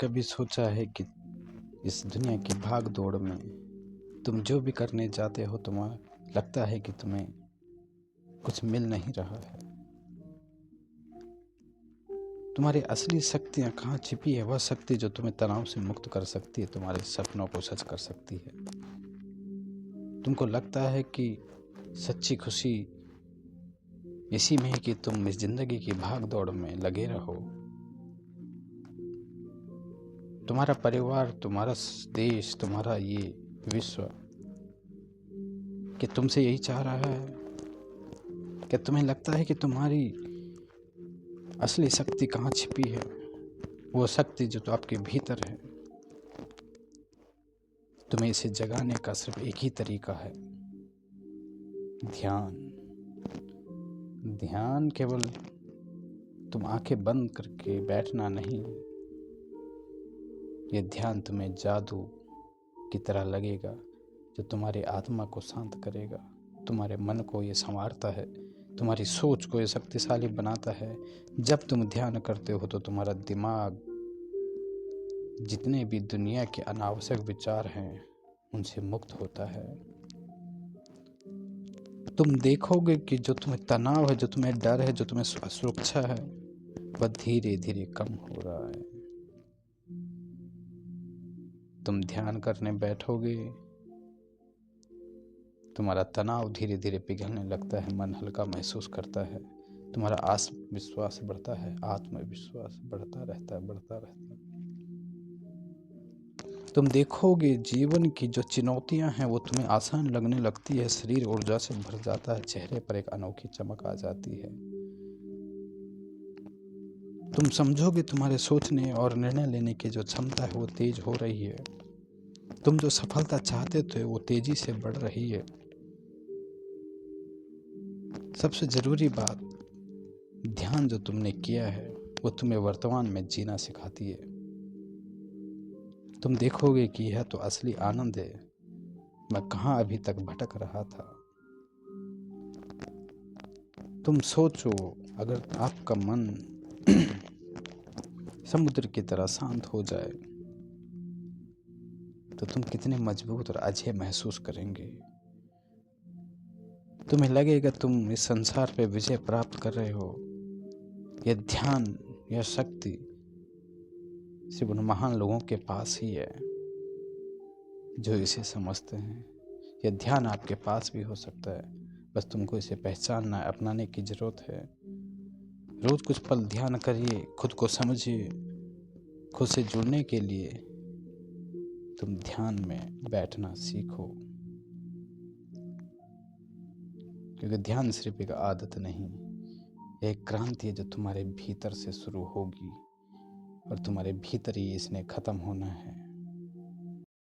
कभी सोचा है कि इस दुनिया की भाग दौड़ में तुम जो भी करने जाते हो तुम्हें लगता है कि तुम्हें कुछ मिल नहीं रहा है। तुम्हारी असली शक्तियाँ कहाँ छिपी है? वह शक्ति जो तुम्हें तनाव से मुक्त कर सकती है, तुम्हारे सपनों को सच कर सकती है। तुमको लगता है कि सच्ची खुशी इसी में है कि तुम इस जिंदगी की भाग दौड़ में लगे रहो। तुम्हारा परिवार, तुम्हारा देश, तुम्हारा ये विश्व कि तुमसे यही चाह रहा है। क्या तुम्हें लगता है कि तुम्हारी असली शक्ति कहाँ छिपी है? वो शक्ति जो तो आपके भीतर है। तुम्हें इसे जगाने का सिर्फ एक ही तरीका है, ध्यान। ध्यान केवल तुम आंखें बंद करके बैठना नहीं। ये ध्यान तुम्हें जादू की तरह लगेगा जो तुम्हारी आत्मा को शांत करेगा, तुम्हारे मन को ये संवारता है, तुम्हारी सोच को ये शक्तिशाली बनाता है। जब तुम ध्यान करते हो तो तुम्हारा दिमाग जितने भी दुनिया के अनावश्यक विचार हैं उनसे मुक्त होता है। तुम देखोगे कि जो तुम्हें तनाव है, जो तुम्हें डर है, जो तुम्हें असुरक्षा है, वह धीरे धीरे कम हो रहा है। तुम ध्यान करने बैठोगे, तुम्हारा तनाव धीरे धीरे पिघलने लगता है, मन हल्का महसूस करता है, तुम्हारा आत्मविश्वास बढ़ता है, आत्मविश्वास बढ़ता रहता है। तुम देखोगे जीवन की जो चुनौतियां हैं वो तुम्हें आसान लगने लगती है, शरीर ऊर्जा से भर जाता है, चेहरे पर एक अनोखी चमक आ जाती है। तुम समझोगे तुम्हारे सोचने और निर्णय लेने की जो क्षमता है वो तेज हो रही है। तुम जो सफलता चाहते थे वो तेजी से बढ़ रही है। सबसे जरूरी बात, ध्यान जो तुमने किया है वो तुम्हें वर्तमान में जीना सिखाती है। तुम देखोगे कि यह तो असली आनंद है, मैं कहाँ अभी तक भटक रहा था। तुम सोचो, अगर आपका मन समुद्र की तरह शांत हो जाए तो तुम कितने मजबूत और अजय महसूस करेंगे। तुम्हें लगेगा तुम इस संसार पे विजय प्राप्त कर रहे हो। यह ध्यान, यह शक्ति सिर्फ उन महान लोगों के पास ही है जो इसे समझते हैं। यह ध्यान आपके पास भी हो सकता है, बस तुमको इसे पहचानना, अपनाने की जरूरत है। रोज कुछ पल ध्यान करिए, खुद को समझिए। खुद से जुड़ने के लिए तुम ध्यान में बैठना सीखो, क्योंकि ध्यान सिर्फ एक आदत नहीं, एक क्रांति है जो तुम्हारे भीतर से शुरू होगी और तुम्हारे भीतर ही इसने खत्म होना है।